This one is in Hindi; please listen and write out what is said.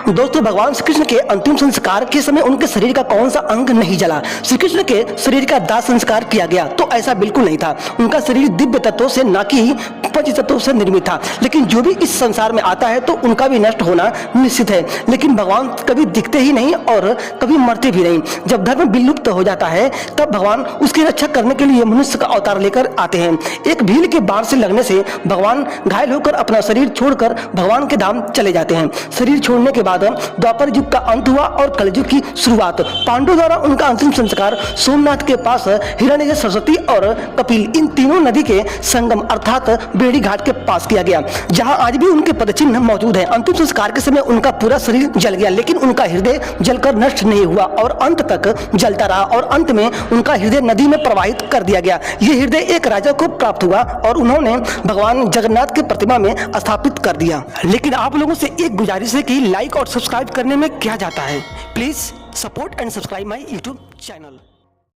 दोस्तों, भगवान श्री कृष्ण के अंतिम संस्कार के समय उनके शरीर का कौन सा अंग नहीं जला। श्री कृष्ण के शरीर का दाह संस्कार किया गया तो ऐसा बिल्कुल नहीं था। उनका शरीर दिव्य तत्वों से न कि पंच तत्वों से निर्मित था। लेकिन जो भी इस संसार में आता है तो उनका भी नष्ट होना निश्चित है। लेकिन भगवान कभी दिखते ही नहीं और कभी मरते भी नहीं। जब धर्म विलुप्त हो जाता है तब भगवान उसकी रक्षा करने के लिए मनुष्य का अवतार लेकर आते हैं। एक भील के बाढ़ से लगने से भगवान घायल होकर अपना शरीर छोड़कर भगवान के धाम चले जाते हैं। शरीर छोड़ने के बाद द्वापर युग का अंत हुआ और कलयुग की शुरुआत। पांडवों द्वारा उनका अंतिम संस्कार सोमनाथ के पास हिरण्य, सरस्वती और कपिल इन तीनों नदी के संगम अर्थात बेड़ी घाट के पास किया गया, जहां आज भी उनके पदचिन्ह मौजूद हैं। अंतिम संस्कार के समय उनका पूरा शरीर जल गया, लेकिन उनका हृदय जलकर नष्ट नहीं हुआ और अंत तक जलता रहा और अंत में उनका हृदय नदी में प्रवाहित कर दिया गया। यह हृदय एक राजा को प्राप्त हुआ और उन्होंने भगवान जगन्नाथ की प्रतिमा में स्थापित कर दिया। लेकिन आप लोगों से एक गुजारिश है कि लाइक और सब्सक्राइब करने में क्या जाता है। Please support and subscribe my YouTube channel.